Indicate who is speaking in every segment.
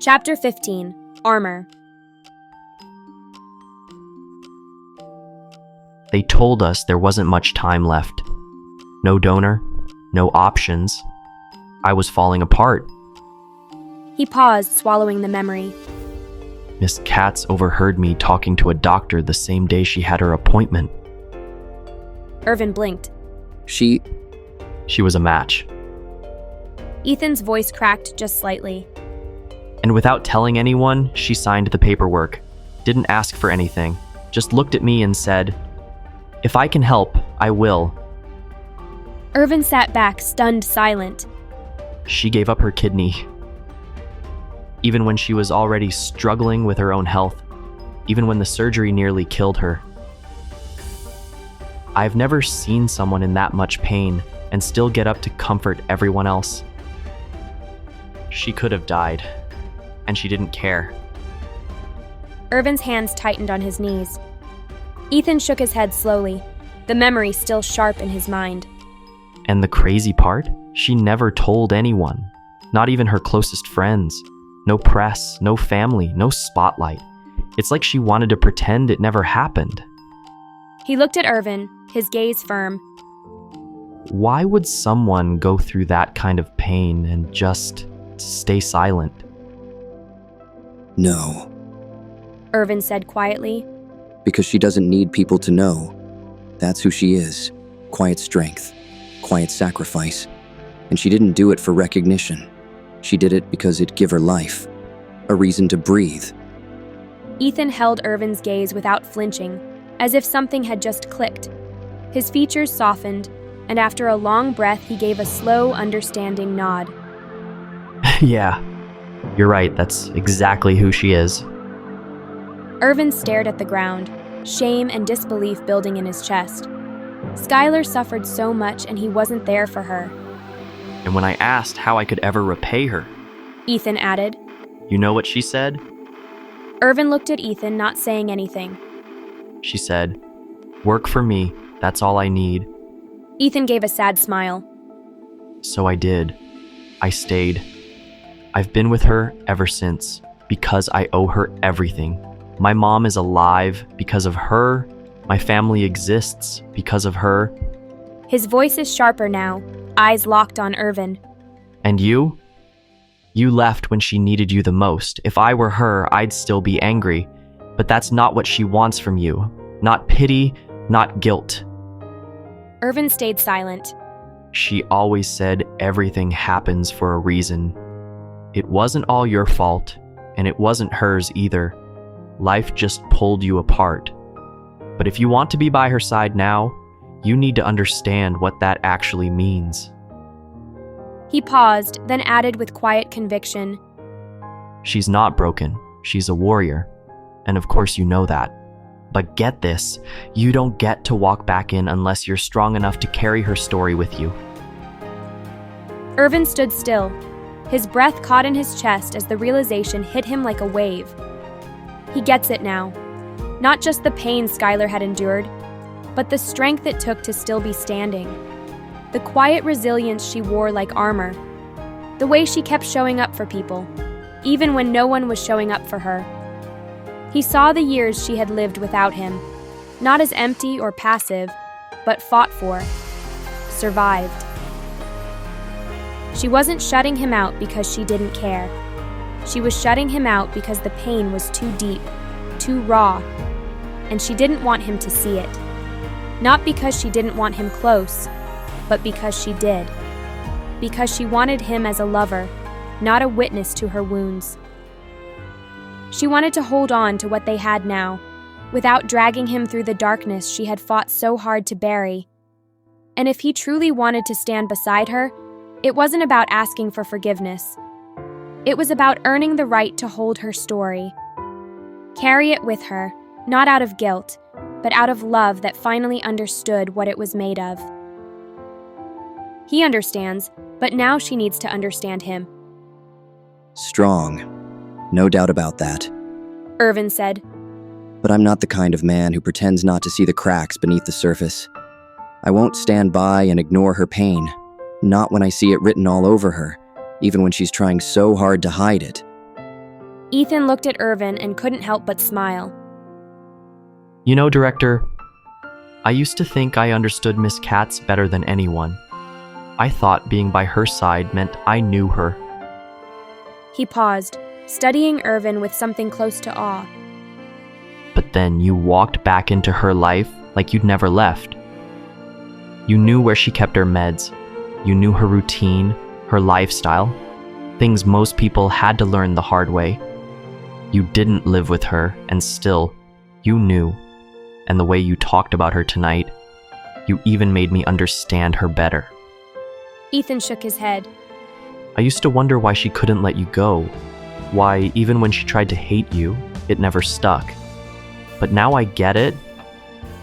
Speaker 1: Chapter 15. Armor.
Speaker 2: They told us there wasn't much time left. No donor, no options. I was falling apart.
Speaker 1: He paused, swallowing the memory.
Speaker 2: Miss Katz overheard me talking to a doctor the same day she had her appointment.
Speaker 1: Irvin blinked.
Speaker 2: She was a match.
Speaker 1: Ethan's voice cracked just slightly.
Speaker 2: And without telling anyone, she signed the paperwork. Didn't ask for anything. Just looked at me and said, "If I can help, I will."
Speaker 1: Irvin sat back, stunned silent.
Speaker 2: She gave up her kidney. Even when she was already struggling with her own health. Even when the surgery nearly killed her. I've never seen someone in that much pain and still get up to comfort everyone else. She could have died, and she didn't care.
Speaker 1: Irvin's hands tightened on his knees. Ethan shook his head slowly, the memory still sharp in his mind.
Speaker 2: And the crazy part? She never told anyone, not even her closest friends. No press, no family, no spotlight. It's like she wanted to pretend it never happened.
Speaker 1: He looked at Irvin, his gaze firm.
Speaker 2: Why would someone go through that kind of pain and just stay silent?
Speaker 3: No.
Speaker 1: Irvin said quietly.
Speaker 3: Because she doesn't need people to know. That's who she is. Quiet strength. Quiet sacrifice. And she didn't do it for recognition. She did it because it gave her life. A reason to breathe.
Speaker 1: Ethan held Irvin's gaze without flinching, as if something had just clicked. His features softened, and after a long breath he gave a slow, understanding nod.
Speaker 2: Yeah, you're right, that's exactly who she is.
Speaker 1: Irvin stared at the ground, shame and disbelief building in his chest. Skylar suffered so much and he wasn't there for her.
Speaker 2: And when I asked how I could ever repay her,
Speaker 1: Ethan added.
Speaker 2: You know what she said?
Speaker 1: Irvin looked at Ethan, not saying anything.
Speaker 2: She said, "Work for me, that's all I need."
Speaker 1: Ethan gave a sad smile.
Speaker 2: So I did. I stayed. I've been with her ever since, because I owe her everything. My mom is alive because of her. My family exists because of her.
Speaker 1: His voice is sharper now, eyes locked on Irvin.
Speaker 2: And you? You left when she needed you the most. If I were her, I'd still be angry. But that's not what she wants from you. Not pity, not guilt.
Speaker 1: Irvin stayed silent.
Speaker 2: She always said everything happens for a reason. It wasn't all your fault, and it wasn't hers either. Life just pulled you apart. But if you want to be by her side now, you need to understand what that actually means.
Speaker 1: He paused, then added with quiet conviction.
Speaker 2: She's not broken. She's a warrior. And of course you know that. But get this, you don't get to walk back in unless you're strong enough to carry her story with you.
Speaker 1: Irvin stood still. His breath caught in his chest as the realization hit him like a wave. He gets it now. Not just the pain Skylar had endured, but the strength it took to still be standing. The quiet resilience she wore like armor. The way she kept showing up for people, even when no one was showing up for her. He saw the years she had lived without him, not as empty or passive, but fought for, survived. She wasn't shutting him out because she didn't care. She was shutting him out because the pain was too deep, too raw, and she didn't want him to see it. Not because she didn't want him close, but because she did. Because she wanted him as a lover, not a witness to her wounds. She wanted to hold on to what they had now, without dragging him through the darkness she had fought so hard to bury. And if he truly wanted to stand beside her, it wasn't about asking for forgiveness. It was about earning the right to hold her story. Carry it with her, not out of guilt, but out of love that finally understood what it was made of. He understands, but now she needs to understand him.
Speaker 3: Strong. No doubt about that.
Speaker 1: Irvin said.
Speaker 3: But I'm not the kind of man who pretends not to see the cracks beneath the surface. I won't stand by and ignore her pain. Not when I see it written all over her, even when she's trying so hard to hide it.
Speaker 1: Ethan looked at Irvin and couldn't help but smile.
Speaker 2: You know, Director, I used to think I understood Miss Katz better than anyone. I thought being by her side meant I knew her.
Speaker 1: He paused, studying Irvin with something close to awe.
Speaker 2: But then you walked back into her life like you'd never left. You knew where she kept her meds. You knew her routine, her lifestyle, things most people had to learn the hard way. You didn't live with her, and still, you knew. And the way you talked about her tonight, you even made me understand her better.
Speaker 1: Ethan shook his head.
Speaker 2: I used to wonder why she couldn't let you go. Why, even when she tried to hate you, it never stuck. But now I get it,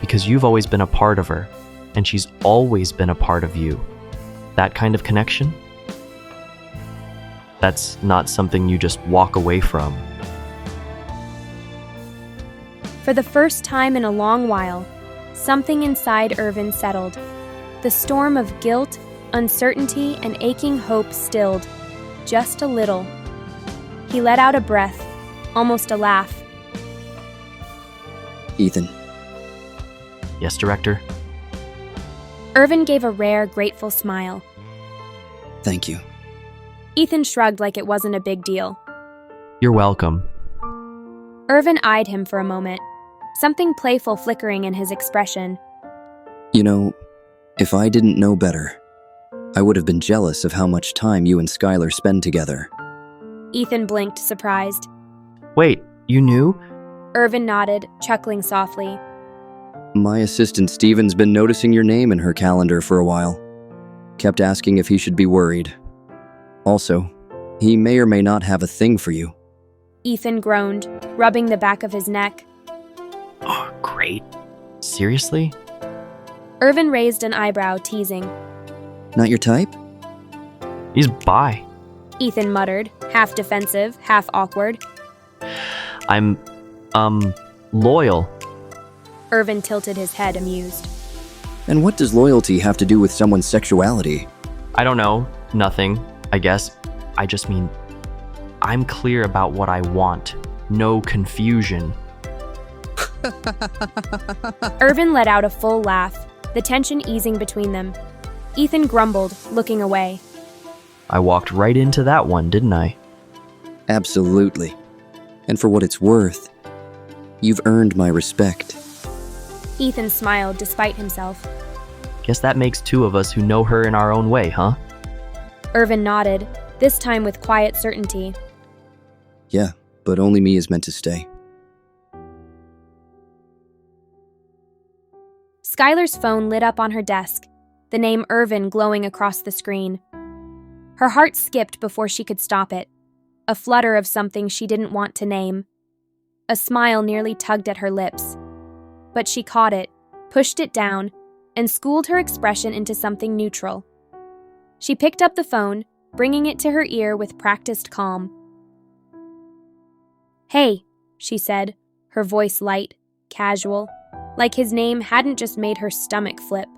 Speaker 2: because you've always been a part of her, and she's always been a part of you. That kind of connection? That's not something you just walk away from.
Speaker 1: For the first time in a long while, something inside Irvin settled. The storm of guilt, uncertainty, and aching hope stilled, just a little. He let out a breath, almost a laugh.
Speaker 3: Ethan,
Speaker 2: Yes, Director?
Speaker 1: Irvin gave a rare, grateful smile.
Speaker 3: thank you.
Speaker 1: Ethan shrugged like it wasn't a big deal.
Speaker 2: You're welcome.
Speaker 1: Irvin eyed him for a moment, something playful flickering in his expression.
Speaker 3: You know, if I didn't know better, I would have been jealous of how much time you and Skylar spend together.
Speaker 1: Ethan blinked, surprised.
Speaker 2: Wait, you knew?
Speaker 1: Irvin nodded, chuckling softly.
Speaker 3: My assistant Steven's been noticing your name in her calendar for a while. Kept asking if he should be worried. Also, he may or may not have a thing for you.
Speaker 1: Ethan groaned, rubbing the back of his neck.
Speaker 2: Oh, great. Seriously?
Speaker 1: Irvin raised an eyebrow, teasing.
Speaker 3: Not your type?
Speaker 2: He's bi.
Speaker 1: Ethan muttered, half defensive, half awkward.
Speaker 2: I'm, loyal.
Speaker 1: Irvin tilted his head, amused.
Speaker 3: And what does loyalty have to do with someone's sexuality?
Speaker 2: I don't know. Nothing, I guess. I just mean, I'm clear about what I want. No confusion.
Speaker 1: Irvin let out a full laugh, the tension easing between them. Ethan grumbled, looking away.
Speaker 2: I walked right into that one, didn't I?
Speaker 3: Absolutely. And for what it's worth, you've earned my respect.
Speaker 1: Ethan smiled despite himself.
Speaker 2: Guess that makes two of us who know her in our own way, huh?
Speaker 1: Irvin nodded, this time with quiet certainty.
Speaker 3: Yeah, but only me is meant to stay.
Speaker 1: Skylar's phone lit up on her desk, the name Irvin glowing across the screen. Her heart skipped before she could stop it, a flutter of something she didn't want to name. A smile nearly tugged at her lips. But she caught it, pushed it down, and schooled her expression into something neutral. She picked up the phone, bringing it to her ear with practiced calm. "Hey," she said, her voice light, casual, like his name hadn't just made her stomach flip.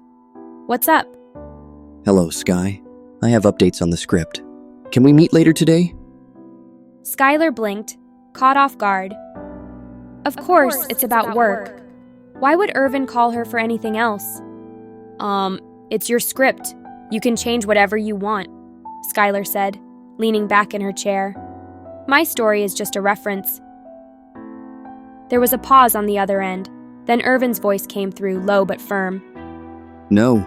Speaker 1: "What's up?"
Speaker 3: Hello, Sky. I have updates on the script. Can we meet later today?
Speaker 1: Skylar blinked, caught off guard. Of course, it's about work. Why would Irvin call her for anything else? It's your script. You can change whatever you want, Skylar said, leaning back in her chair. My story is just a reference. There was a pause on the other end. Then Irvin's voice came through, low but firm.
Speaker 3: No,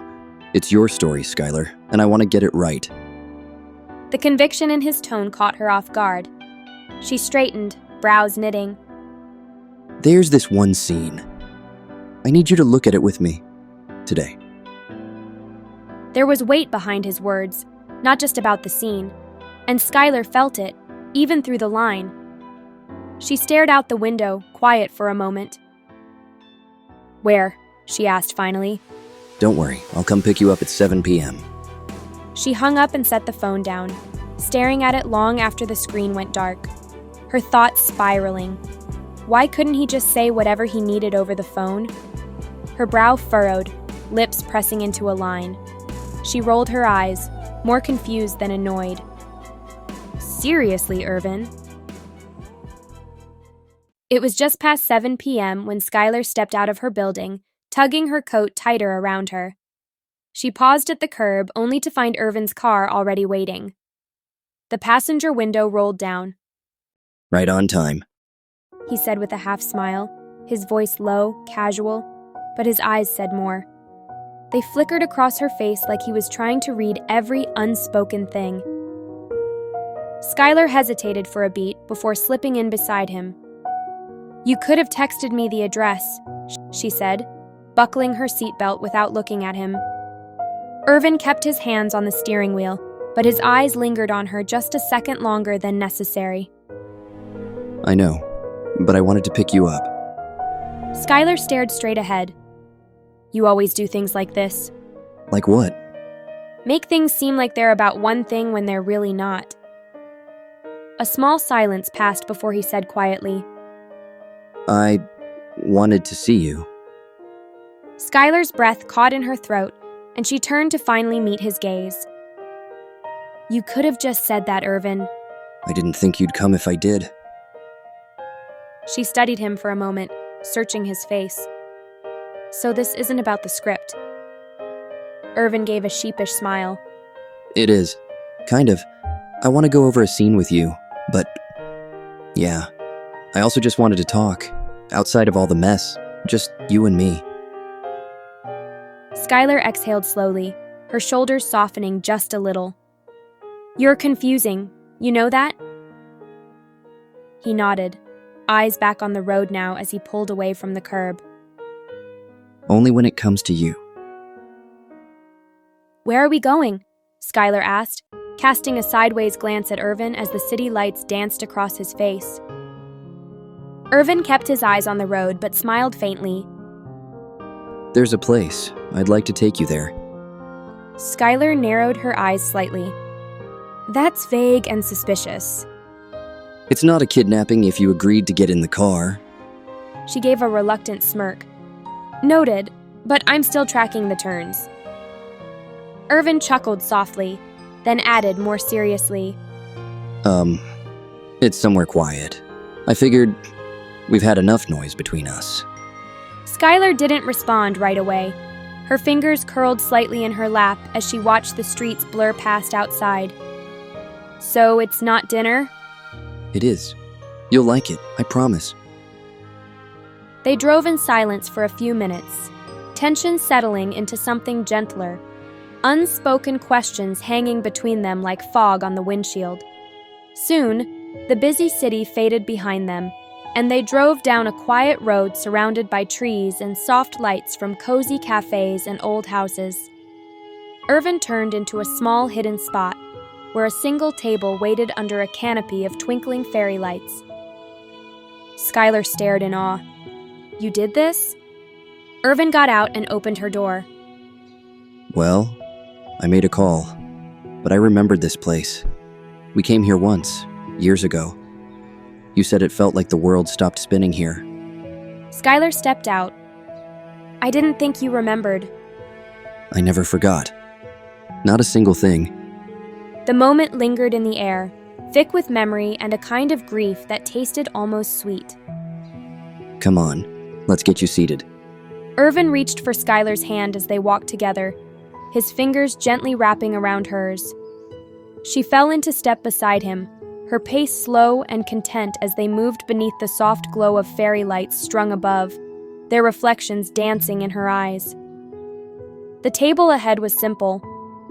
Speaker 3: it's your story, Skylar, and I want to get it right.
Speaker 1: The conviction in his tone caught her off guard. She straightened, brows knitting.
Speaker 3: There's this one scene. I need you to look at it with me. Today.
Speaker 1: There was weight behind his words, not just about the scene, and Skylar felt it, even through the line. She stared out the window, quiet for a moment. Where? She asked finally.
Speaker 3: Don't worry, I'll come pick you up at 7 p.m.
Speaker 1: She hung up and set the phone down, staring at it long after the screen went dark, her thoughts spiraling. Why couldn't he just say whatever he needed over the phone? Her brow furrowed, lips pressing into a line. She rolled her eyes, more confused than annoyed. Seriously, Irvin? It was just past 7 p.m. when Skylar stepped out of her building, tugging her coat tighter around her. She paused at the curb only to find Irvin's car already waiting. The passenger window rolled down.
Speaker 3: Right on time.
Speaker 1: He said with a half smile, his voice low, casual, but his eyes said more. They flickered across her face like he was trying to read every unspoken thing. Skylar hesitated for a beat before slipping in beside him. "You could have texted me the address," she said, buckling her seatbelt without looking at him. Irvin kept his hands on the steering wheel, but his eyes lingered on her just a second longer than necessary.
Speaker 3: I know, but I wanted to pick you up.
Speaker 1: Skylar stared straight ahead. "You always do things like this."
Speaker 3: Like what?
Speaker 1: "Make things seem like they're about one thing when they're really not." A small silence passed before he said quietly,
Speaker 3: I wanted to see you.
Speaker 1: Skylar's breath caught in her throat, and she turned to finally meet his gaze. "You could have just said that, Irvin."
Speaker 3: I didn't think you'd come if I did.
Speaker 1: She studied him for a moment, searching his face. "So this isn't about the script." Irvin gave a sheepish smile.
Speaker 3: It is. Kind of. I want to go over a scene with you, but... yeah. I also just wanted to talk. Outside of all the mess. Just you and me.
Speaker 1: Skylar exhaled slowly, her shoulders softening just a little. "You're confusing. You know that?" He nodded, eyes back on the road now as he pulled away from the curb.
Speaker 3: Only when it comes to you.
Speaker 1: "Where are we going?" Skylar asked, casting a sideways glance at Irvin as the city lights danced across his face. Irvin kept his eyes on the road but smiled faintly.
Speaker 3: There's a place. I'd like to take you there.
Speaker 1: Skylar narrowed her eyes slightly. "That's vague and suspicious."
Speaker 3: It's not a kidnapping if you agreed to get in the car.
Speaker 1: She gave a reluctant smirk. "Noted, but I'm still tracking the turns." Irvin chuckled softly, then added more seriously,
Speaker 3: It's somewhere quiet. I figured we've had enough noise between us.
Speaker 1: Skylar didn't respond right away. Her fingers curled slightly in her lap as she watched the streets blur past outside. "So it's not dinner?"
Speaker 3: It is. You'll like it, I promise.
Speaker 1: They drove in silence for a few minutes, tension settling into something gentler, unspoken questions hanging between them like fog on the windshield. Soon, the busy city faded behind them, and they drove down a quiet road surrounded by trees and soft lights from cozy cafes and old houses. Irvin turned into a small hidden spot, where a single table waited under a canopy of twinkling fairy lights. Skylar stared in awe. "You did this?" Irvin got out and opened her door.
Speaker 3: Well, I made a call, but I remembered this place. We came here once, years ago. You said it felt like the world stopped spinning here.
Speaker 1: Skylar stepped out. "I didn't think you remembered."
Speaker 3: I never forgot. Not a single thing.
Speaker 1: The moment lingered in the air, thick with memory and a kind of grief that tasted almost sweet.
Speaker 3: Come on, let's get you seated.
Speaker 1: Irvin reached for Skylar's hand as they walked together, his fingers gently wrapping around hers. She fell into step beside him, her pace slow and content as they moved beneath the soft glow of fairy lights strung above, their reflections dancing in her eyes. The table ahead was simple: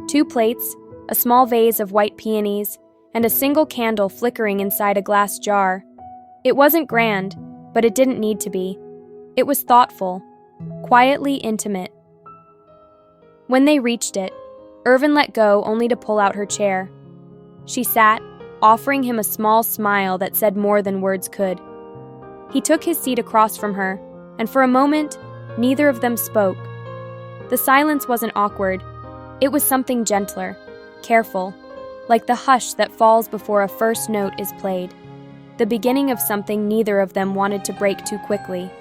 Speaker 1: 2 plates, a small vase of white peonies, and a single candle flickering inside a glass jar. It wasn't grand, but it didn't need to be. It was thoughtful, quietly intimate. When they reached it, Irvin let go only to pull out her chair. She sat, offering him a small smile that said more than words could. He took his seat across from her, and for a moment, neither of them spoke. The silence wasn't awkward. It was something gentler, careful, like the hush that falls before a first note is played, the beginning of something neither of them wanted to break too quickly.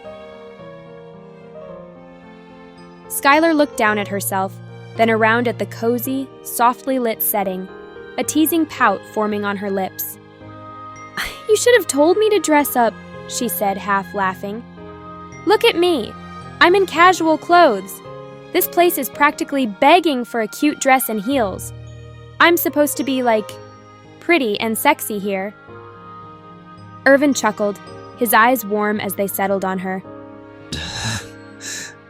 Speaker 1: Skylar looked down at herself, then around at the cozy, softly lit setting, a teasing pout forming on her lips. "You should have told me to dress up," she said, half laughing. Look at me. I'm in casual clothes. This place is practically begging for a cute dress and heels. I'm supposed to be, pretty and sexy here. Irvin chuckled, his eyes warm as they settled on her.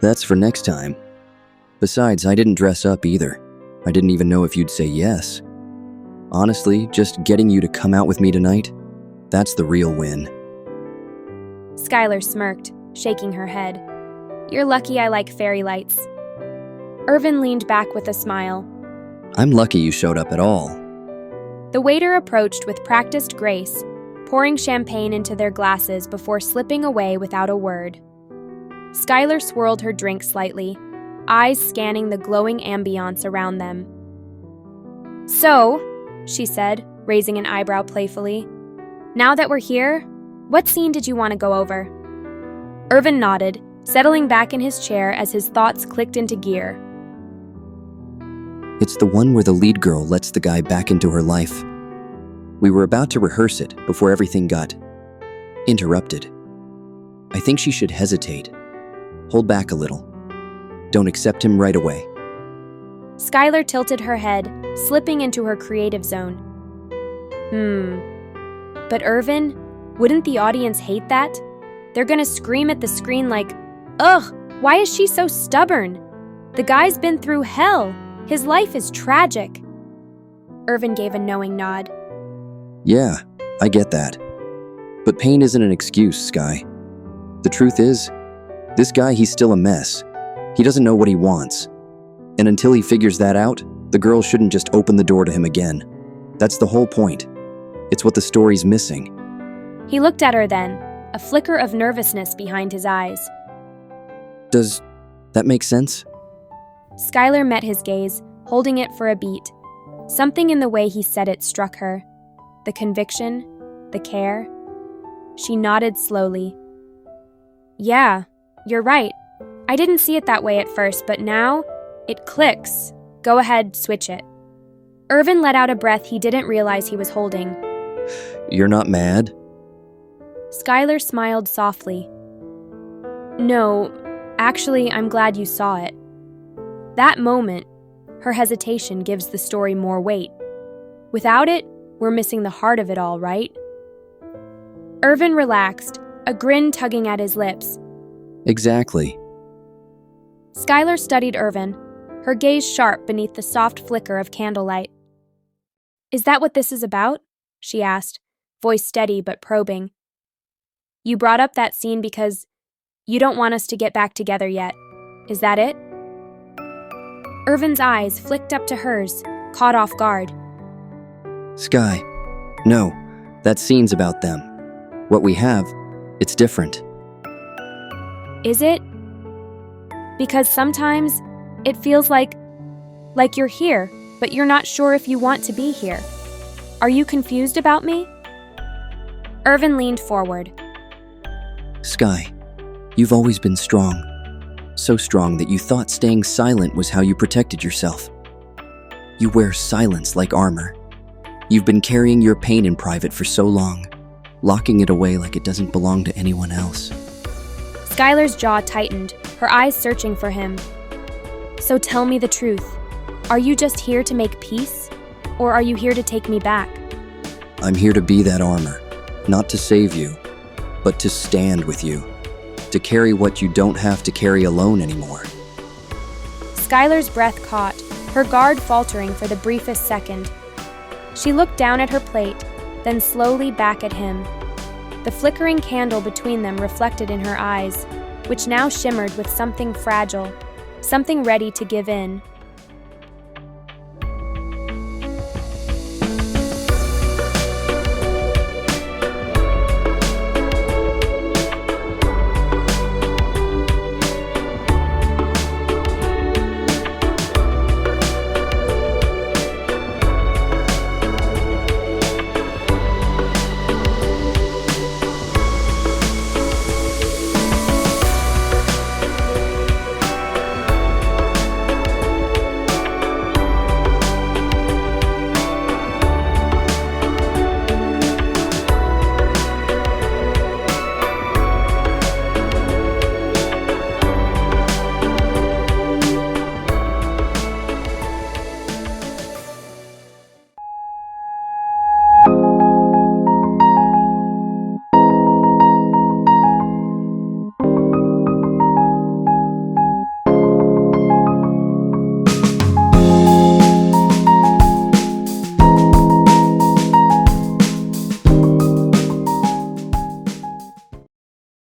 Speaker 3: That's for next time. Besides, I didn't dress up either. I didn't even know if you'd say yes. Honestly, just getting you to come out with me tonight, that's the real win.
Speaker 1: Skylar smirked, shaking her head. You're lucky I like fairy lights. Irvin leaned back with a smile.
Speaker 3: I'm lucky you showed up at all.
Speaker 1: The waiter approached with practiced grace, pouring champagne into their glasses before slipping away without a word. Skylar swirled her drink slightly, eyes scanning the glowing ambiance around them. So, she said, raising an eyebrow playfully, now that we're here, what scene did you want to go over? Irvin nodded, settling back in his chair as his thoughts clicked into gear.
Speaker 3: It's the one where the lead girl lets the guy back into her life. We were about to rehearse it before everything got interrupted. I think she should hesitate. Hold back a little. Don't accept him right away.
Speaker 1: Skylar tilted her head, slipping into her creative zone. But Irvin, wouldn't the audience hate that? They're gonna scream at the screen like, ugh, why is she so stubborn? The guy's been through hell. His life is tragic. Irvin gave a knowing nod.
Speaker 3: Yeah, I get that. But pain isn't an excuse, Sky. The truth is, this guy, he's still a mess. He doesn't know what he wants. And until he figures that out, the girl shouldn't just open the door to him again. That's the whole point. It's what the story's missing.
Speaker 1: He looked at her then, a flicker of nervousness behind his eyes.
Speaker 3: Does that make sense?
Speaker 1: Skylar met his gaze, holding it for a beat. Something in the way he said it struck her. The conviction, the care. She nodded slowly. Yeah, you're right. I didn't see it that way at first, but now, it clicks. Go ahead, switch it. Irvin let out a breath he didn't realize he was holding.
Speaker 3: You're not mad?
Speaker 1: Skylar smiled softly. No, actually, I'm glad you saw it. That moment, her hesitation gives the story more weight. Without it, we're missing the heart of it all, right? Irvin relaxed, a grin tugging at his lips.
Speaker 3: Exactly.
Speaker 1: Skylar studied Irvin, her gaze sharp beneath the soft flicker of candlelight. Is that what this is about? She asked, voice steady but probing. You brought up that scene because you don't want us to get back together yet. Is that it? Irvin's eyes flicked up to hers, caught off guard.
Speaker 3: Sky, no, that scene's about them. What we have, it's different.
Speaker 1: Is it? Because sometimes it feels like you're here, but you're not sure if you want to be here. Are you confused about me? Irvin leaned forward.
Speaker 3: Sky, you've always been strong. So strong that you thought staying silent was how you protected yourself. You wear silence like armor. You've been carrying your pain in private for so long, locking it away like it doesn't belong to anyone else.
Speaker 1: Skylar's jaw tightened, her eyes searching for him. So tell me the truth. Are you just here to make peace? Or are you here to take me back?
Speaker 3: I'm here to be that armor, not to save you, but to stand with you, to carry what you don't have to carry alone anymore.
Speaker 1: Skylar's breath caught, her guard faltering for the briefest second. She looked down at her plate, then slowly back at him. The flickering candle between them reflected in her eyes, which now shimmered with something fragile, something ready to give in.